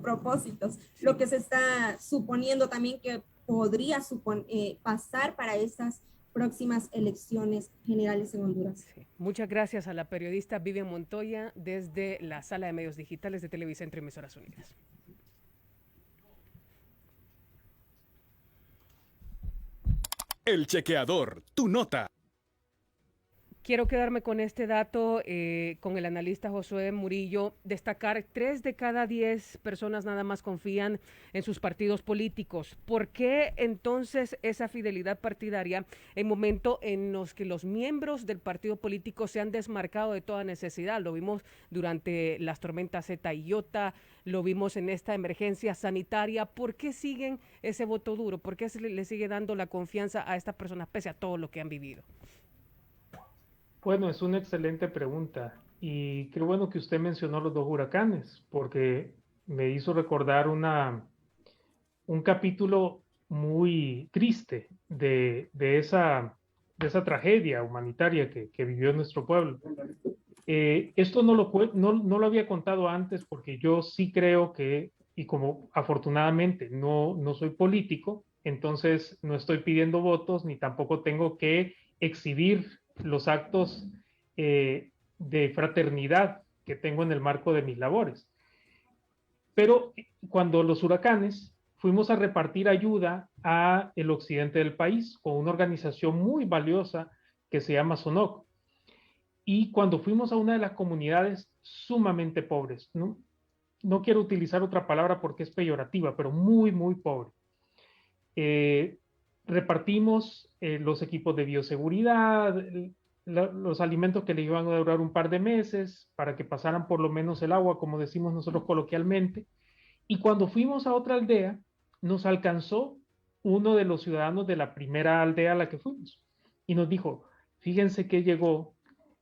propósitos, lo que se está suponiendo también que podría pasar para estas próximas elecciones generales en Honduras. Sí. Muchas gracias a la periodista Vivian Montoya desde la Sala de Medios Digitales de Televicentro y Emisoras Unidas. El chequeador, tu nota. Quiero quedarme con este dato, con el analista Josué Murillo, destacar 3 de cada 10 personas nada más confían en sus partidos políticos. ¿Por qué entonces esa fidelidad partidaria en momentos en los que los miembros del partido político se han desmarcado de toda necesidad? Lo vimos durante las tormentas Zeta y Iota, lo vimos en esta emergencia sanitaria. ¿Por qué siguen ese voto duro? ¿Por qué se le sigue dando la confianza a estas personas pese a todo lo que han vivido? Bueno, es una excelente pregunta y qué bueno que usted mencionó los 2 huracanes, porque me hizo recordar un capítulo muy triste de esa tragedia humanitaria que vivió nuestro pueblo. Esto no lo había contado antes porque yo sí creo que, y como afortunadamente no soy político, entonces no estoy pidiendo votos ni tampoco tengo que exhibir los actos de fraternidad que tengo en el marco de mis labores. Pero cuando los huracanes, fuimos a repartir ayuda a el occidente del país con una organización muy valiosa que se llama SONOC. Y cuando fuimos a una de las comunidades sumamente pobres, no quiero utilizar otra palabra porque es peyorativa, pero muy, muy pobre. Repartimos los equipos de bioseguridad, los alimentos que le iban a durar un par de meses para que pasaran por lo menos el agua, como decimos nosotros coloquialmente. Y cuando fuimos a otra aldea, nos alcanzó uno de los ciudadanos de la primera aldea a la que fuimos y nos dijo, fíjense que llegó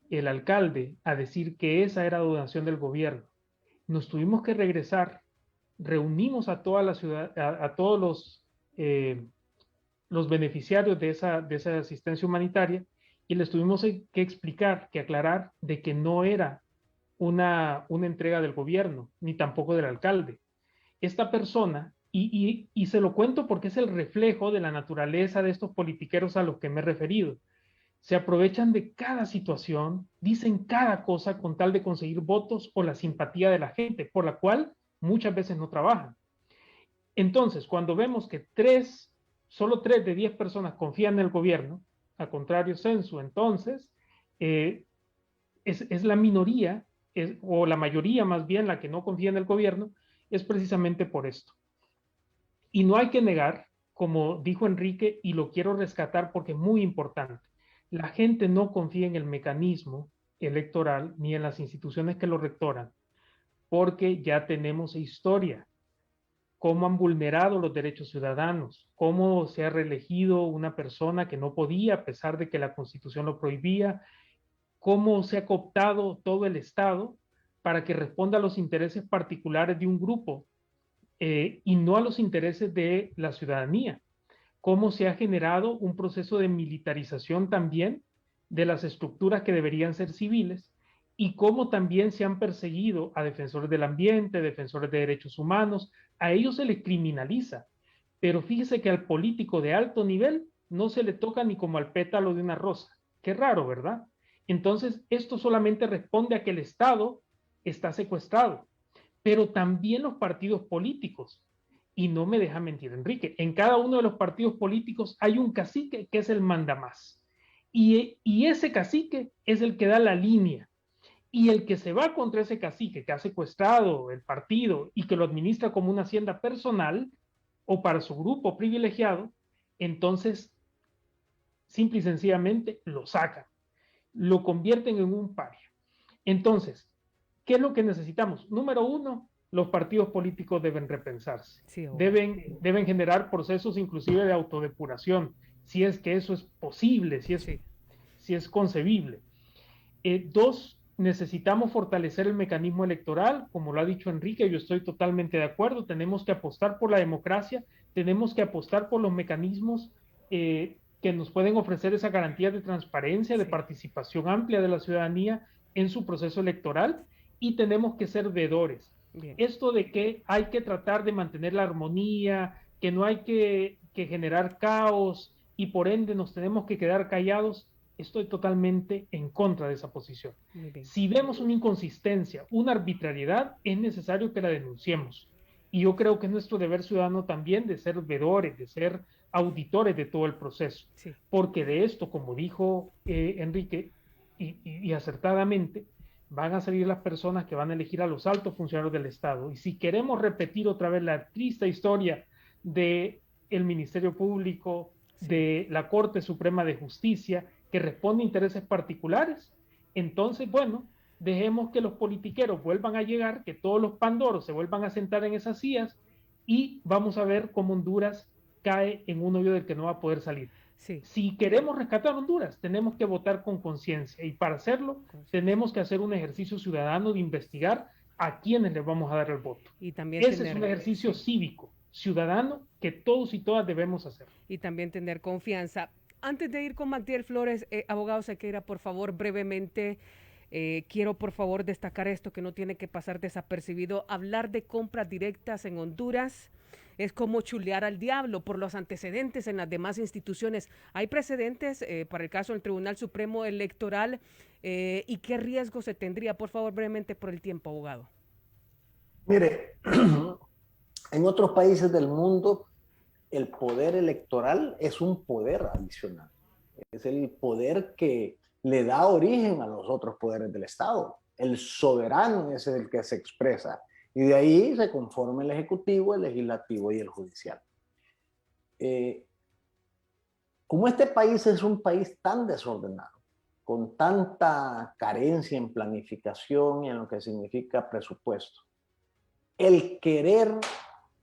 el alcalde a decir que esa era donación del gobierno. Nos tuvimos que regresar, reunimos a toda la ciudad, a todos los beneficiarios de esa asistencia humanitaria y les tuvimos que explicar, que aclarar de que no era una entrega del gobierno, ni tampoco del alcalde. Esta persona, y se lo cuento porque es el reflejo de la naturaleza de estos politiqueros a los que me he referido, se aprovechan de cada situación, dicen cada cosa con tal de conseguir votos o la simpatía de la gente, por la cual muchas veces no trabajan. Entonces, cuando vemos que solo 3 de 10 personas confían en el gobierno, a contrario censo, entonces, es la minoría, o la mayoría más bien, la que no confía en el gobierno, es precisamente por esto. Y no hay que negar, como dijo Enrique, y lo quiero rescatar porque es muy importante, la gente no confía en el mecanismo electoral ni en las instituciones que lo rectoran, porque ya tenemos historia, cómo han vulnerado los derechos ciudadanos, cómo se ha reelegido una persona que no podía, a pesar de que la Constitución lo prohibía, cómo se ha cooptado todo el Estado para que responda a los intereses particulares de un grupo y no a los intereses de la ciudadanía. Cómo se ha generado un proceso de militarización también de las estructuras que deberían ser civiles y cómo también se han perseguido a defensores del ambiente, defensores de derechos humanos, a ellos se les criminaliza, pero fíjese que al político de alto nivel no se le toca ni como al pétalo de una rosa. Qué raro, ¿verdad? Entonces, esto solamente responde a que el Estado está secuestrado, pero también los partidos políticos. Y no me deja mentir, Enrique, en cada uno de los partidos políticos hay un cacique que es el mandamás. Y ese cacique es el que da la línea. Y el que se va contra ese cacique que ha secuestrado el partido y que lo administra como una hacienda personal o para su grupo privilegiado, entonces simple y sencillamente lo sacan, lo convierten en un paria. Entonces, ¿qué es lo que necesitamos? Número 1, los partidos políticos deben repensarse, sí, deben generar procesos inclusive de autodepuración, si es que eso es posible, si es concebible. 2, necesitamos fortalecer el mecanismo electoral, como lo ha dicho Enrique, yo estoy totalmente de acuerdo, tenemos que apostar por la democracia, tenemos que apostar por los mecanismos que nos pueden ofrecer esa garantía de transparencia, de participación amplia de la ciudadanía en su proceso electoral, y tenemos que ser veedores. Bien. Esto de que hay que tratar de mantener la armonía, que no hay que generar caos y por ende nos tenemos que quedar callados, estoy totalmente en contra de esa posición. Si vemos una inconsistencia, una arbitrariedad, es necesario que la denunciemos. Y yo creo que es nuestro deber ciudadano también de ser veedores, de ser auditores de todo el proceso. Sí. Porque de esto, como dijo Enrique, y acertadamente, van a salir las personas que van a elegir a los altos funcionarios del Estado. Y si queremos repetir otra vez la triste historia del Ministerio Público, de la Corte Suprema de Justicia, que responde a intereses particulares, entonces, bueno, dejemos que los politiqueros vuelvan a llegar, que todos los pandoros se vuelvan a sentar en esas sillas y vamos a ver cómo Honduras cae en un hoyo del que no va a poder salir. Sí. Si queremos rescatar Honduras, tenemos que votar con conciencia y para hacerlo tenemos que hacer un ejercicio ciudadano de investigar a quiénes les vamos a dar el voto. Y también ese es un ejercicio cívico, ciudadano, que todos y todas debemos hacer. Y también tener confianza. Antes de ir con Magdiel Flores, abogado Sequeira, por favor, brevemente, quiero por favor destacar esto que no tiene que pasar desapercibido, hablar de compras directas en Honduras. es como chulear al diablo por los antecedentes en las demás instituciones. ¿Hay precedentes para el caso del Tribunal Supremo Electoral y qué riesgo se tendría? Por favor, brevemente por el tiempo, abogado. Mire, en otros países del mundo el poder electoral es un poder adicional. Es el poder que le da origen a los otros poderes del Estado. El soberano es el que se expresa y de ahí se conforma el ejecutivo, el legislativo y el judicial. Como este país es un país tan desordenado, con tanta carencia en planificación y en lo que significa presupuesto, el querer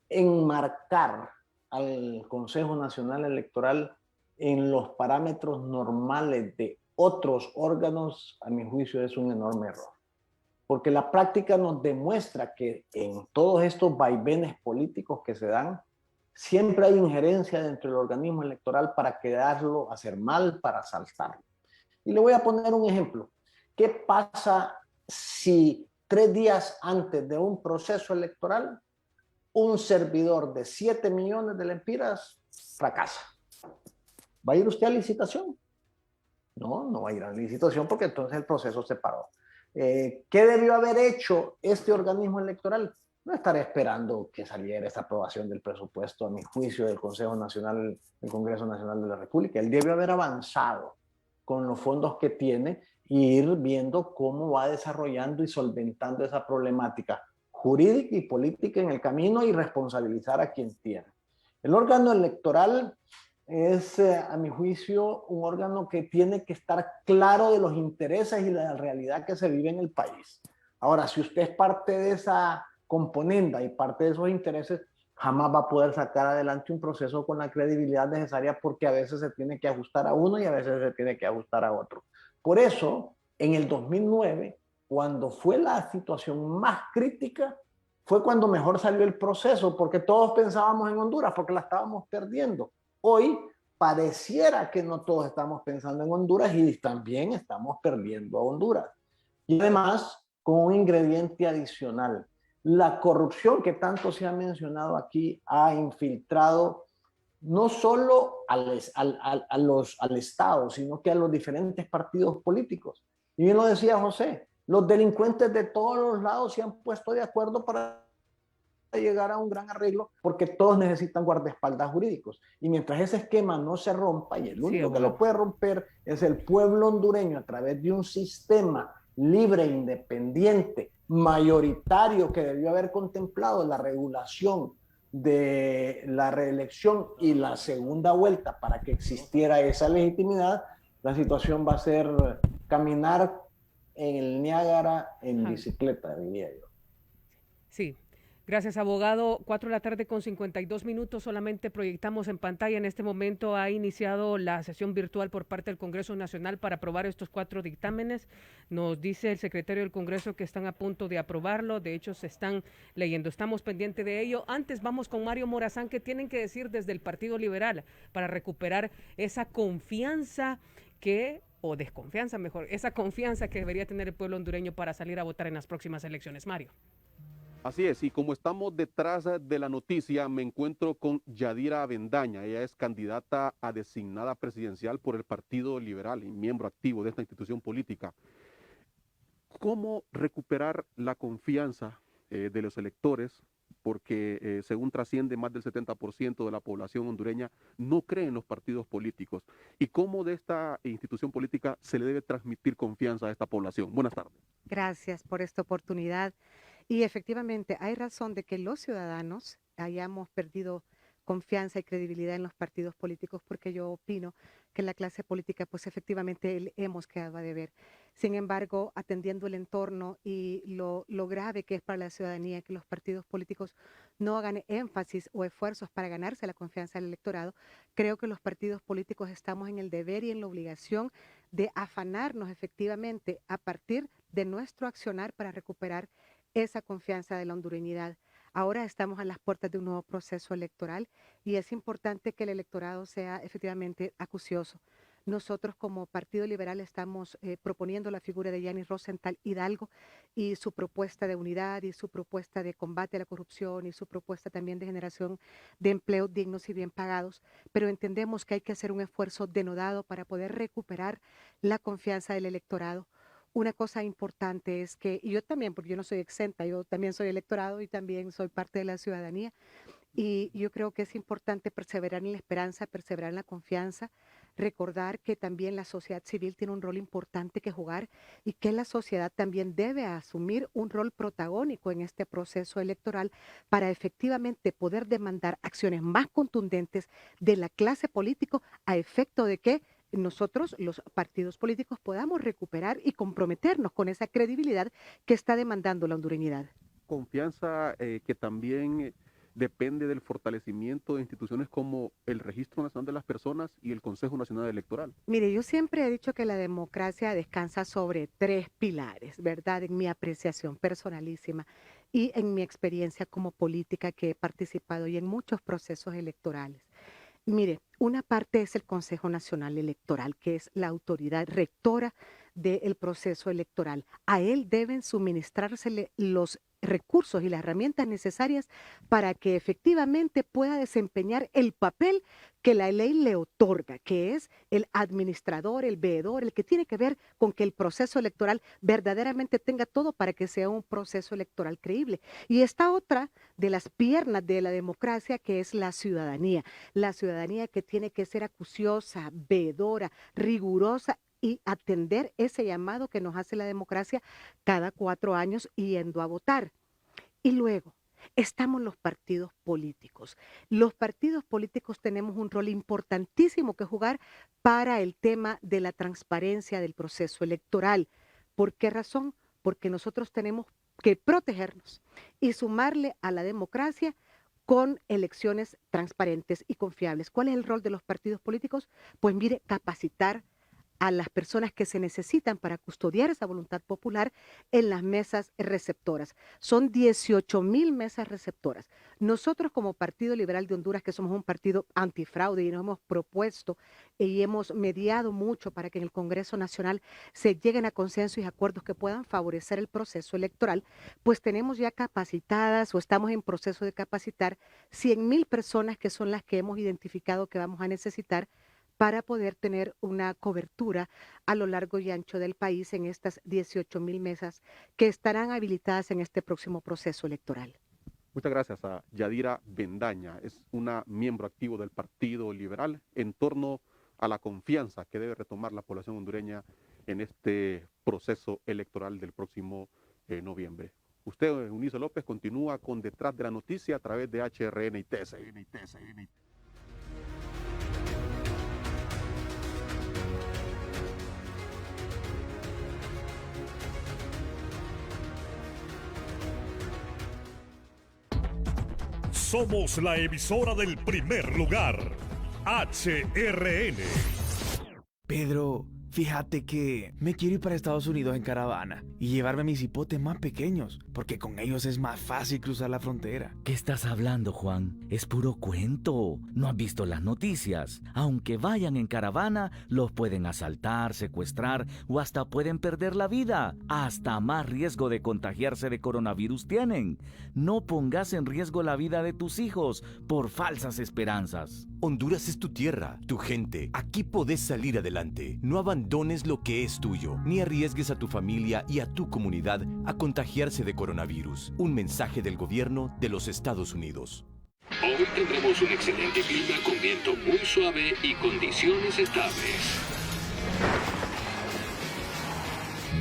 enmarcar al Consejo Nacional Electoral en los parámetros normales de otros órganos, a mi juicio, es un enorme error. Porque la práctica nos demuestra que en todos estos vaivenes políticos que se dan, siempre hay injerencia dentro del organismo electoral para quedarlo, hacer mal, para saltarlo. Y le voy a poner un ejemplo. ¿Qué pasa si 3 días antes de un proceso electoral, un servidor de 7 millones de lempiras fracasa? ¿Va a ir usted a licitación? No, no va a ir a licitación porque entonces el proceso se paró. ¿Qué debió haber hecho este organismo electoral? No estar esperando que saliera esta aprobación del presupuesto, a mi juicio, del Consejo Nacional, del Congreso Nacional de la República. Él debió haber avanzado con los fondos que tiene e ir viendo cómo va desarrollando y solventando esa problemática jurídica y política en el camino y responsabilizar a quien tiene. El órgano electoral es, a mi juicio, un órgano que tiene que estar claro de los intereses y la realidad que se vive en el país. Ahora, si usted es parte de esa componenda y parte de esos intereses, jamás va a poder sacar adelante un proceso con la credibilidad necesaria porque a veces se tiene que ajustar a uno y a veces se tiene que ajustar a otro. Por eso, en el 2009, cuando fue la situación más crítica, fue cuando mejor salió el proceso, porque todos pensábamos en Honduras, porque la estábamos perdiendo. Hoy pareciera que no todos estamos pensando en Honduras y también estamos perdiendo a Honduras. Y además, con un ingrediente adicional, la corrupción que tanto se ha mencionado aquí ha infiltrado no solo al Estado, sino que a los diferentes partidos políticos. Y bien lo decía José, los delincuentes de todos los lados se han puesto de acuerdo para llegar a un gran arreglo porque todos necesitan guardaespaldas jurídicos. Y mientras ese esquema no se rompa, y el único que lo puede romper es el pueblo hondureño a través de un sistema libre, independiente, mayoritario que debió haber contemplado la regulación de la reelección y la segunda vuelta para que existiera esa legitimidad, la situación va a ser caminar en el Niágara en bicicleta, diría yo. Sí. Gracias, abogado. 4:52 p.m. Solamente proyectamos en pantalla. En este momento ha iniciado la sesión virtual por parte del Congreso Nacional para aprobar estos 4 dictámenes. Nos dice el secretario del Congreso que están a punto de aprobarlo. De hecho, se están leyendo. Estamos pendientes de ello. Antes vamos con Mario Morazán. ¿Qué tienen que decir desde el Partido Liberal para recuperar esa confianza o desconfianza mejor, esa confianza que debería tener el pueblo hondureño para salir a votar en las próximas elecciones? Mario. Así es, y como estamos detrás de la noticia, me encuentro con Yadira Avendaña. Ella es candidata a designada presidencial por el Partido Liberal y miembro activo de esta institución política. ¿Cómo recuperar la confianza de los electores? Porque según trasciende, más del 70% de la población hondureña no cree en los partidos políticos. ¿Y cómo de esta institución política se le debe transmitir confianza a esta población? Buenas tardes. Gracias por esta oportunidad. Y efectivamente hay razón de que los ciudadanos hayamos perdido confianza y credibilidad en los partidos políticos, porque yo opino que la clase política pues efectivamente hemos quedado a deber. Sin embargo, atendiendo el entorno y lo grave que es para la ciudadanía que los partidos políticos no hagan énfasis o esfuerzos para ganarse la confianza del electorado, creo que los partidos políticos estamos en el deber y en la obligación de afanarnos efectivamente a partir de nuestro accionar para recuperar esa confianza de la hondureñidad. Ahora estamos a las puertas de un nuevo proceso electoral y es importante que el electorado sea efectivamente acucioso. Nosotros como Partido Liberal estamos proponiendo la figura de Yanis Rosenthal Hidalgo y su propuesta de unidad y su propuesta de combate a la corrupción y su propuesta también de generación de empleos dignos y bien pagados, pero entendemos que hay que hacer un esfuerzo denodado para poder recuperar la confianza del electorado. Una cosa importante es que, y yo también, porque yo no soy exenta, yo también soy electorado y también soy parte de la ciudadanía, y yo creo que es importante perseverar en la esperanza, perseverar en la confianza, recordar que también la sociedad civil tiene un rol importante que jugar y que la sociedad también debe asumir un rol protagónico en este proceso electoral para efectivamente poder demandar acciones más contundentes de la clase política a efecto de que nosotros, los partidos políticos, podamos recuperar y comprometernos con esa credibilidad que está demandando la hondureñidad. Confianza que también depende del fortalecimiento de instituciones como el Registro Nacional de las Personas y el Consejo Nacional Electoral. Mire, yo siempre he dicho que la democracia descansa sobre 3 pilares, ¿verdad? En mi apreciación personalísima y en mi experiencia como política que he participado y en muchos procesos electorales. Mire, una parte es el Consejo Nacional Electoral, que es la autoridad rectora del proceso electoral. A él deben suministrársele los recursos y las herramientas necesarias para que efectivamente pueda desempeñar el papel que la ley le otorga, que es el administrador, el veedor, el que tiene que ver con que el proceso electoral verdaderamente tenga todo para que sea un proceso electoral creíble. Y esta otra de las piernas de la democracia, que es la ciudadanía que tiene que ser acuciosa, veedora, rigurosa y atender ese llamado que nos hace la democracia cada 4 años yendo a votar. Y luego estamos los partidos políticos. Los partidos políticos tenemos un rol importantísimo que jugar para el tema de la transparencia del proceso electoral. ¿Por qué razón? Porque nosotros tenemos que protegernos y sumarle a la democracia con elecciones transparentes y confiables. ¿Cuál es el rol de los partidos políticos? Pues mire, capacitar a las personas que se necesitan para custodiar esa voluntad popular en las mesas receptoras. Son 18,000 mesas receptoras. Nosotros como Partido Liberal de Honduras, que somos un partido antifraude y nos hemos propuesto y hemos mediado mucho para que en el Congreso Nacional se lleguen a consensos y acuerdos que puedan favorecer el proceso electoral, pues tenemos ya capacitadas o estamos en proceso de capacitar 100,000 personas que son las que hemos identificado que vamos a necesitar para poder tener una cobertura a lo largo y ancho del país en estas 18,000 mesas que estarán habilitadas en este próximo proceso electoral. Muchas gracias a Yadira Bendaña, es una miembro activo del Partido Liberal en torno a la confianza que debe retomar la población hondureña en este proceso electoral del próximo noviembre. Usted, Eunice López, continúa con Detrás de la Noticia a través de HRN y TSN. Somos la emisora del primer lugar, HRN. Pedro, fíjate que me quiero ir para Estados Unidos en caravana y llevarme mis hipotes más pequeños, porque con ellos es más fácil cruzar la frontera. ¿Qué estás hablando, Juan? Es puro cuento. ¿No has visto las noticias? Aunque vayan en caravana, los pueden asaltar, secuestrar o hasta pueden perder la vida. Hasta más riesgo de contagiarse de coronavirus tienen. No pongas en riesgo la vida de tus hijos por falsas esperanzas. Honduras es tu tierra, tu gente. Aquí podés salir adelante. No abandones lo que es tuyo, ni arriesgues a tu familia y a tu comunidad a contagiarse de coronavirus. Un mensaje del gobierno de los Estados Unidos. Hoy tendremos un excelente clima con viento muy suave y condiciones estables.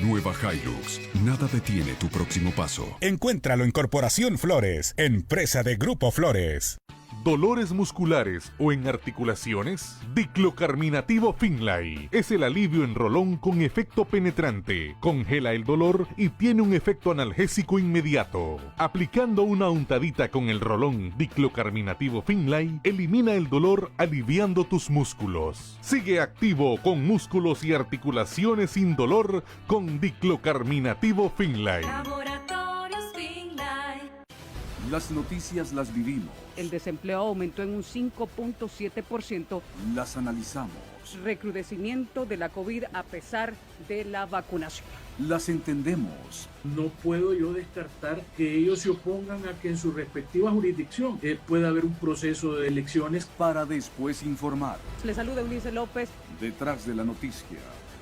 Nueva Hilux. Nada detiene tu próximo paso. Encuéntralo en Corporación Flores, empresa de Grupo Flores. ¿Dolores musculares o en articulaciones? Diclocarminativo Finlay es el alivio en rolón con efecto penetrante. Congela el dolor y tiene un efecto analgésico inmediato. Aplicando una untadita con el rolón Diclocarminativo Finlay, elimina el dolor aliviando tus músculos. Sigue activo con músculos y articulaciones sin dolor con Diclocarminativo Finlay. Las noticias las vivimos. El desempleo aumentó en un 5.7%. Las analizamos. recrudecimiento de la COVID a pesar de la vacunación. Las entendemos. No puedo yo descartar que ellos se opongan a que en su respectiva jurisdicción pueda haber un proceso de elecciones. Para después informar. Le saluda Eunice López. Detrás de la noticia.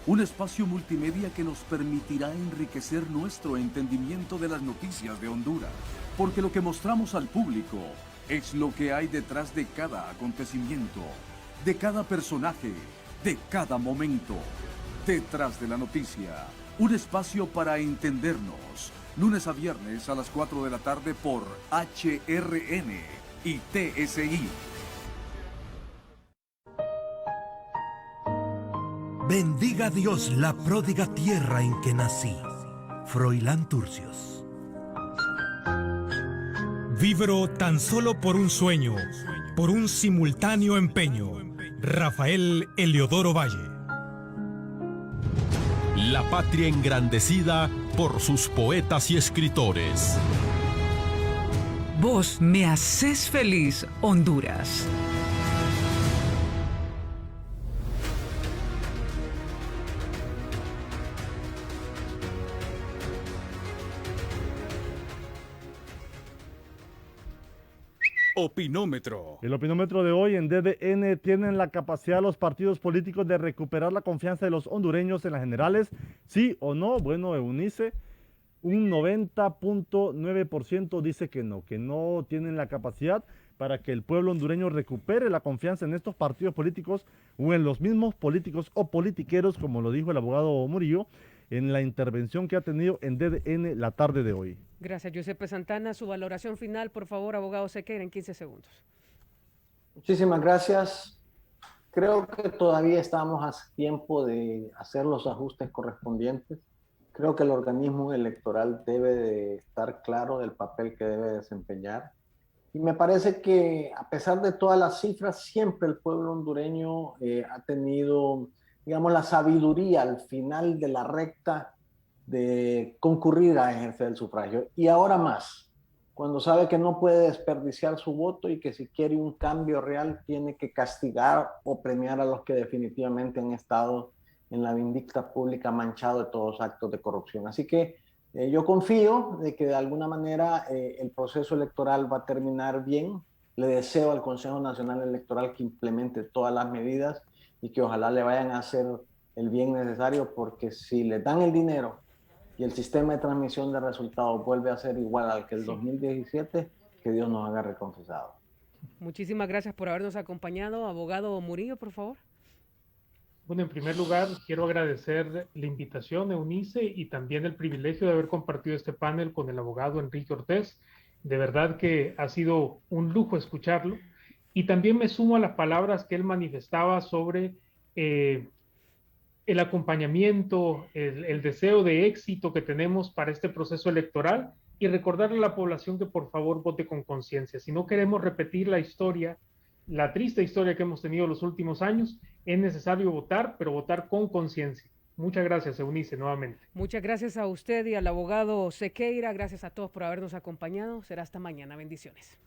Un espacio multimedia que nos permitirá enriquecer nuestro entendimiento de las noticias de Honduras. Porque lo que mostramos al público es lo que hay detrás de cada acontecimiento, de cada personaje, de cada momento. Detrás de la noticia, un espacio para entendernos. Lunes a viernes a las 4 de la tarde por HRN y TSI. Bendiga Dios la pródiga tierra en que nací. Froilán Turcios. Vibro tan solo por un sueño, por un simultáneo empeño. Rafael Heliodoro Valle. La patria engrandecida por sus poetas y escritores. Vos me haces feliz, Honduras. Opinómetro. El opinómetro de hoy en DDN: ¿tienen la capacidad los partidos políticos de recuperar la confianza de los hondureños en las generales? ¿Sí o no? Bueno, Eunice, un 90.9% dice que no tienen la capacidad para que el pueblo hondureño recupere la confianza en estos partidos políticos o en los mismos políticos o politiqueros, como lo dijo el abogado Murillo en la intervención que ha tenido en DDN la tarde de hoy. Gracias, Giuseppe Santana. Su valoración final, por favor, abogado Sequeira, en 15 segundos. Muchísimas gracias. Creo que todavía estamos a tiempo de hacer los ajustes correspondientes. Creo que el organismo electoral debe de estar claro del papel que debe desempeñar. Y me parece que, a pesar de todas las cifras, siempre el pueblo hondureño ha tenido, digamos, la sabiduría al final de la recta de concurrir a ejercer el sufragio. Y ahora más, cuando sabe que no puede desperdiciar su voto y que si quiere un cambio real tiene que castigar o premiar a los que definitivamente han estado en la vindicta pública, manchado de todos actos de corrupción. Así que yo confío de que de alguna manera el proceso electoral va a terminar bien. Le deseo al Consejo Nacional Electoral que implemente todas las medidas y que ojalá le vayan a hacer el bien necesario, porque si le dan el dinero y el sistema de transmisión de resultados vuelve a ser igual al que el 2017, que Dios nos haga reconfesado. Muchísimas gracias por habernos acompañado. Abogado Murillo, por favor. Bueno, en primer lugar, quiero agradecer la invitación, Eunice, y también el privilegio de haber compartido este panel con el abogado Enrique Ortiz. De verdad que ha sido un lujo escucharlo. Y también me sumo a las palabras que él manifestaba sobre el acompañamiento, el deseo de éxito que tenemos para este proceso electoral, y recordarle a la población que por favor vote con conciencia. Si no queremos repetir la historia, la triste historia que hemos tenido los últimos años, es necesario votar, pero votar con conciencia. Muchas gracias, Eunice, nuevamente. Muchas gracias a usted y al abogado Sequeira. Gracias a todos por habernos acompañado. Será hasta mañana. Bendiciones.